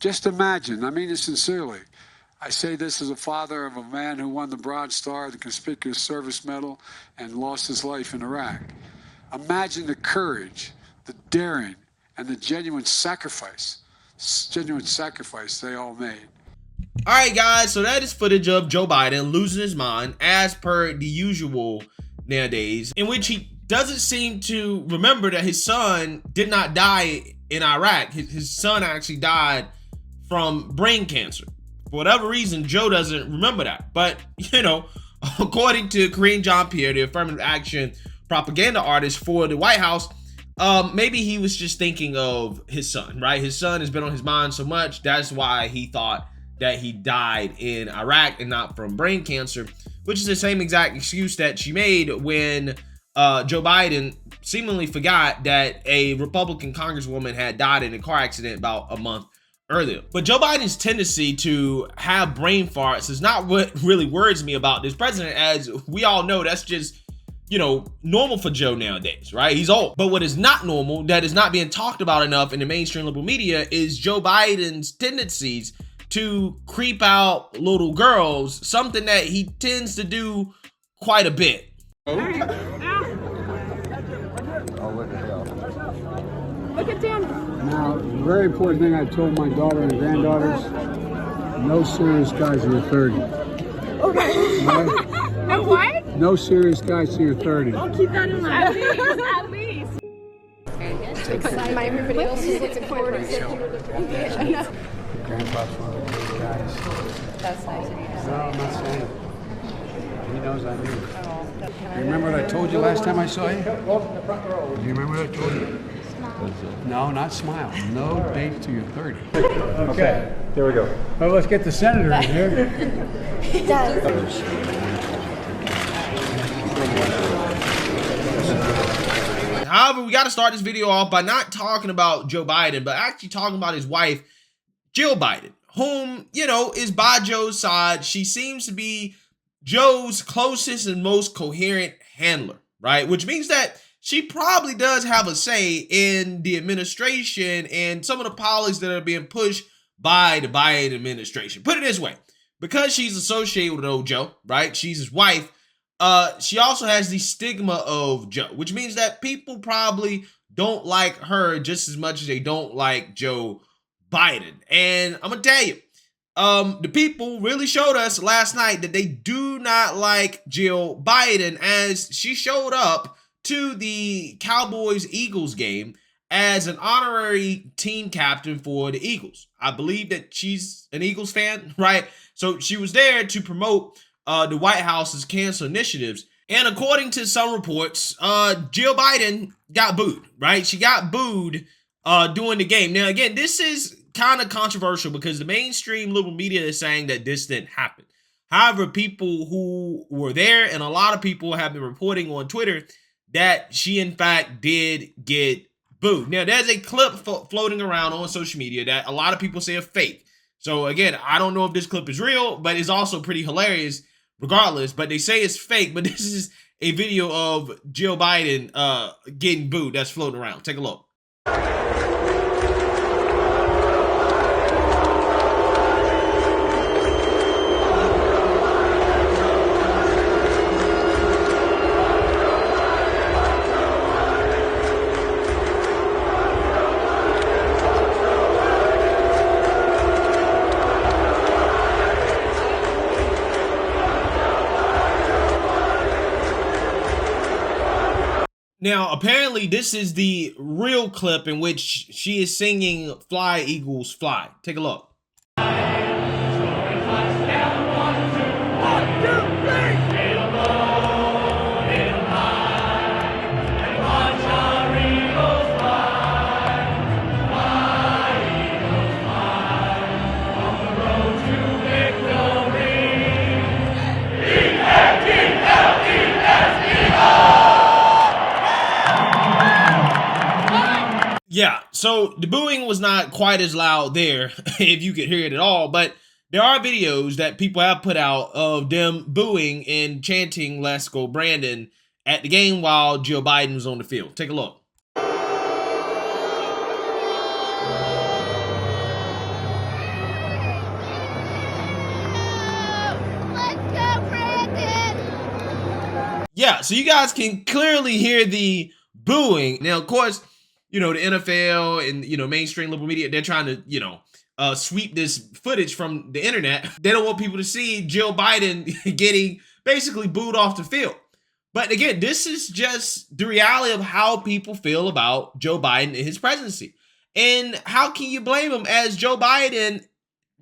Just imagine, I mean it sincerely. I say this as a father of a man who won the Bronze Star, the Conspicuous Service Medal, and lost his life in Iraq. Imagine the courage, the daring, and the genuine sacrifice they all made. All right, guys, so that is footage of Joe Biden losing his mind, as per the usual nowadays, in which he doesn't seem to remember that his son did not die in Iraq. His son actually died from brain cancer. For whatever reason, Joe doesn't remember that. But, you know, according to Karine Jean-Pierre, the affirmative action propaganda artist for the White House, maybe he was just thinking of his son, right? His son has been on his mind so much, that's why he thought that he died in Iraq and not from brain cancer, which is the same exact excuse that she made when Joe Biden seemingly forgot that a Republican congresswoman had died in a car accident about a month earlier. But Joe Biden's tendency to have brain farts is not what really worries me about this president. As we all know, that's just, you know, normal for Joe nowadays, right? He's old. But what is not normal, that is not being talked about enough in the mainstream liberal media, is Joe Biden's tendencies to creep out little girls, something that he tends to do quite a bit. Oh, what the hell? Look at Dan. Now, the very important thing I told my daughter and granddaughters, no serious guys in your 30s. Okay. Right? No what? No serious guys till you're 30. I'll keep that in mind. At least. Everybody else is looking forward to it. Grandpa's one of those guys. That's nice of you to say. No, I'm not saying it. He knows I do. You remember what I told you last time I saw you? Do you remember what I told you? No, not smile. No date till you're 30. Okay, there we go. Well, let's get the senator in here. However, we got to start this video off by not talking about Joe Biden, but actually talking about his wife, Jill Biden, whom, you know, is by Joe's side. She seems to be Joe's closest and most coherent handler, right? Which means that she probably does have a say in the administration and some of the policies that are being pushed by the Biden administration. Put it this way, because she's associated with old Joe, right? She's his wife. She also has the stigma of Joe, which means that people probably don't like her just as much as they don't like Joe Biden. And I'm gonna tell you, the people really showed us last night that they do not like Jill Biden, as she showed up to the Cowboys-Eagles game as an honorary team captain for the Eagles. I believe that she's an Eagles fan, right? So she was there to promote the White House's cancer initiatives. And according to some reports, Jill Biden got booed, right? She got booed during the game. Now, again, this is kind of controversial because the mainstream liberal media is saying that this didn't happen. However, people who were there and a lot of people have been reporting on Twitter that she, in fact, did get booed. Now, there's a clip floating around on social media that a lot of people say are fake. So, again, I don't know if this clip is real, but it's also pretty hilarious regardless. But they say it's fake, but this is a video of Jill Biden getting booed that's floating around. Take a look. Now, apparently, this is the real clip in which she is singing Fly, Eagles, Fly. Take a look. Yeah, so the booing was not quite as loud there, if you could hear it at all, but there are videos that people have put out of them booing and chanting "Let's Go Brandon" at the game while Joe Biden was on the field. Take a look. Yeah, so you guys can clearly hear the booing. Now, of course, the NFL and, mainstream liberal media, they're trying to, sweep this footage from the internet. They don't want people to see Jill Biden getting basically booed off the field. But again, this is just the reality of how people feel about Joe Biden and his presidency. And how can you blame him, as Joe Biden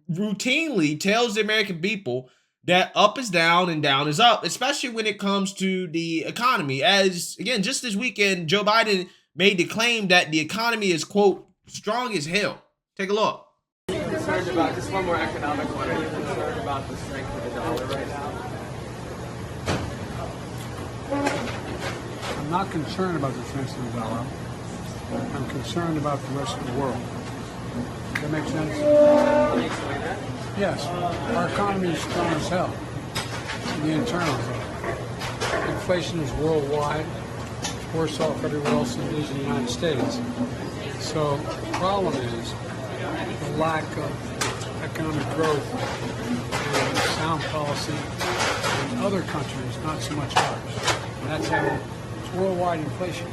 routinely tells the American people that up is down and down is up, especially when it comes to the economy. As, again, just this weekend, Joe Biden made the claim that the economy is, quote, strong as hell. Take a look. Concerned about, just one more economic one, are you concerned about the strength of the dollar right now? I'm not concerned about the strength of the dollar. I'm concerned about the rest of the world. Does that make sense? Can you explain that? Yes. Our economy is strong as hell. The internal. Inflation is worldwide. It's worse off everywhere else than it is in the United States. So the problem is the lack of economic growth and sound policy in other countries, not so much ours. And that's how it's worldwide inflation.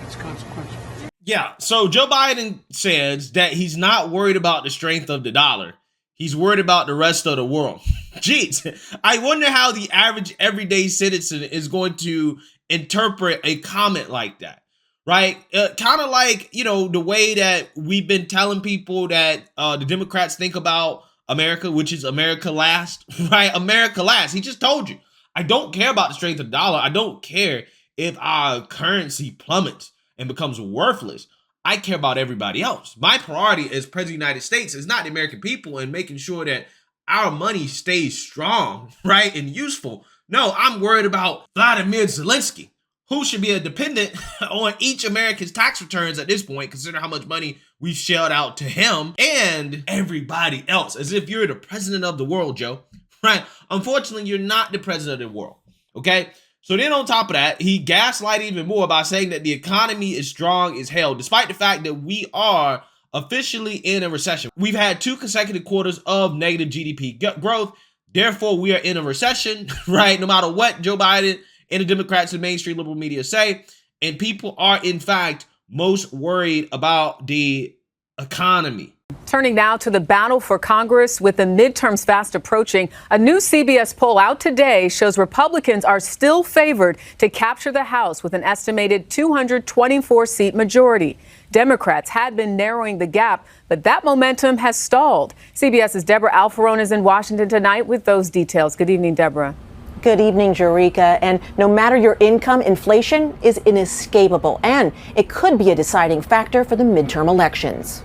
It's consequential. Yeah, so Joe Biden says that he's not worried about the strength of the dollar. He's worried about the rest of the world. Jeez, I wonder how the average everyday citizen is going to interpret a comment like that, right? Kind of like, the way that we've been telling people that the Democrats think about America, which is America last, right? America last. He just told you, I don't care about the strength of the dollar. I don't care if our currency plummets and becomes worthless. I care about everybody else. My priority as president of the United States is not the American people and making sure that our money stays strong, right, and useful. No, I'm worried about Vladimir Zelensky, who should be a dependent on each American's tax returns at this point, considering how much money we've shelled out to him and everybody else, as if you're the president of the world, Joe, right? Unfortunately, you're not the president of the world, okay? So then on top of that, he gaslighted even more by saying that the economy is strong as hell, despite the fact that we are officially in a recession. We've had 2 consecutive quarters of negative GDP growth. Therefore, we are in a recession, right? No matter what Joe Biden and the Democrats and mainstream liberal media say. And people are, in fact, most worried about the economy. Turning now to the battle for Congress with the midterms fast approaching. A new CBS poll out today shows Republicans are still favored to capture the House with an estimated 224-seat majority. Democrats had been narrowing the gap, but that momentum has stalled. CBS's Deborah Alfarone is in Washington tonight with those details. Good evening, Deborah. Good evening, Jerika. And no matter your income, inflation is inescapable, and it could be a deciding factor for the midterm elections.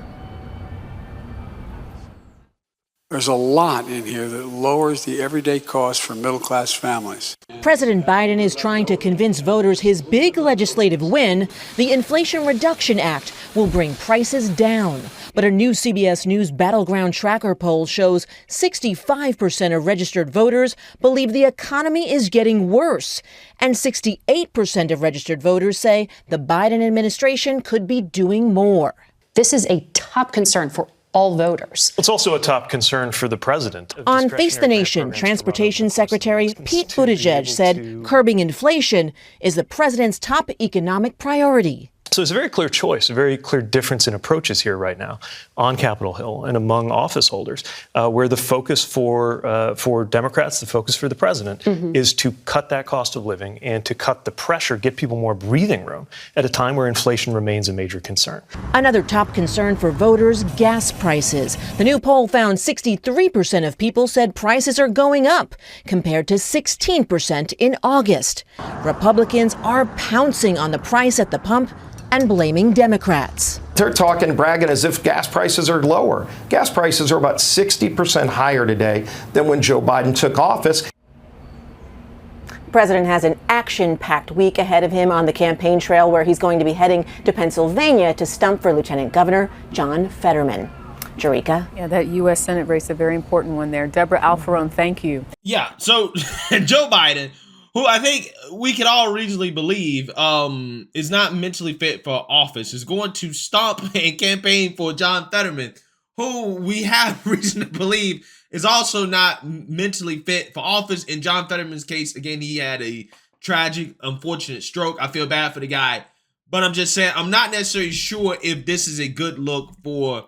There's a lot in here that lowers the everyday cost for middle-class families. President Biden is trying to convince voters his big legislative win, the Inflation Reduction Act, will bring prices down. But a new CBS News Battleground Tracker poll shows 65% of registered voters believe the economy is getting worse. And 68% of registered voters say the Biden administration could be doing more. This is a top concern for all voters. It's also a top concern for the president. On Face the Nation, Transportation Secretary Pete Buttigieg said curbing inflation is the president's top economic priority. So there's a very clear choice, a very clear difference in approaches here right now on Capitol Hill and among office holders, where the focus for Democrats, the focus for the president, is to cut that cost of living and to cut the pressure, get people more breathing room at a time where inflation remains a major concern. Another top concern for voters, gas prices. The new poll found 63% of people said prices are going up, compared to 16% in August. Republicans are pouncing on the price at the pump and blaming Democrats. They're talking, bragging as if gas prices are lower. Gas prices are about 60% higher today than when Joe Biden took office. The president has an action-packed week ahead of him on the campaign trail, where he's going to be heading to Pennsylvania to stump for Lieutenant Governor John Fetterman. Jerika? Yeah, that U.S. Senate race, a very important one there. Deborah Alfarone, thank you. Yeah, so Joe Biden, who I think we can all reasonably believe is not mentally fit for office, is going to stomp and campaign for John Fetterman, who we have reason to believe is also not mentally fit for office. In John Fetterman's case, again, he had a tragic, unfortunate stroke. I feel bad for the guy. But I'm just saying, I'm not necessarily sure if this is a good look for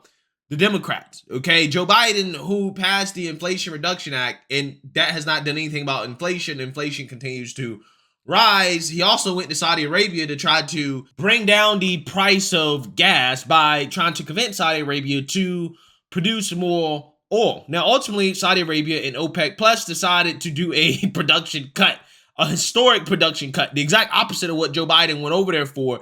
the Democrats, okay? Joe Biden, who passed the Inflation Reduction Act, and that has not done anything about inflation. Inflation continues to rise. He also went to Saudi Arabia to try to bring down the price of gas by trying to convince Saudi Arabia to produce more oil. Now, ultimately, Saudi Arabia and OPEC Plus decided to do a production cut, a historic production cut, the exact opposite of what Joe Biden went over there for.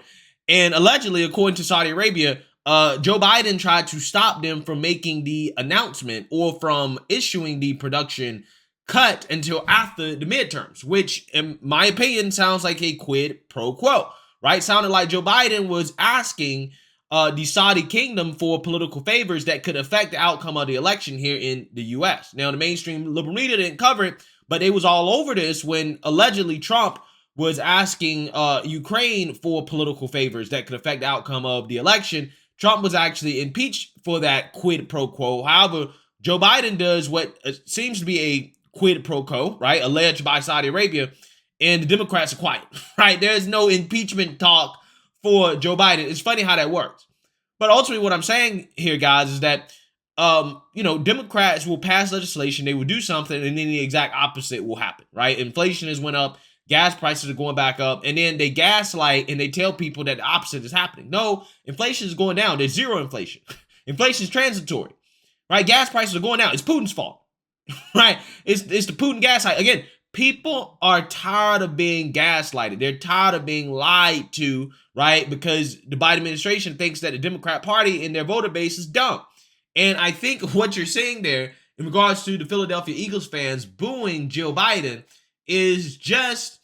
And allegedly, according to Saudi Arabia, Joe Biden tried to stop them from making the announcement or from issuing the production cut until after the midterms, which in my opinion sounds like a quid pro quo, right? Sounded like Joe Biden was asking the Saudi kingdom for political favors that could affect the outcome of the election here in the U.S. Now, the mainstream liberal media didn't cover it, but it was all over this when allegedly Trump was asking Ukraine for political favors that could affect the outcome of the election. Trump was actually impeached for that quid pro quo. However, Joe Biden does what seems to be a quid pro quo, right? Alleged by Saudi Arabia, and the Democrats are quiet, right? There's no impeachment talk for Joe Biden. It's funny how that works. But ultimately what I'm saying here, guys, is that, Democrats will pass legislation, they will do something, and then the exact opposite will happen, right? Inflation has went up, gas prices are going back up, and then they gaslight and they tell people that the opposite is happening. No, inflation is going down. There's zero inflation. Inflation is transitory, right? Gas prices are going down. It's Putin's fault, right? It's the Putin gas hike. Again, people are tired of being gaslighted. They're tired of being lied to, right? Because the Biden administration thinks that the Democrat Party and their voter base is dumb. And I think what you're seeing there in regards to the Philadelphia Eagles fans booing Joe Biden is just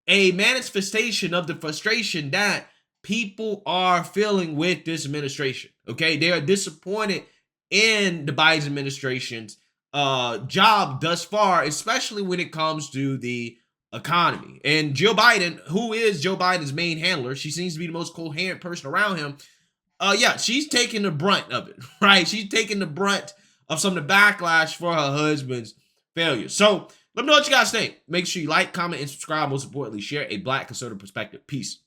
a manifestation of the frustration that people are feeling with this administration, okay? They are disappointed in the Biden administration's job thus far, especially when it comes to the economy. And Jill Biden, who is Joe Biden's main handler, she seems to be the most coherent person around him. She's taking the brunt of it, right? She's taking the brunt of some of the backlash for her husband's failure. So let me know what you guys think. Make sure you like, comment, and subscribe. Most importantly, share a Black conservative perspective. Peace.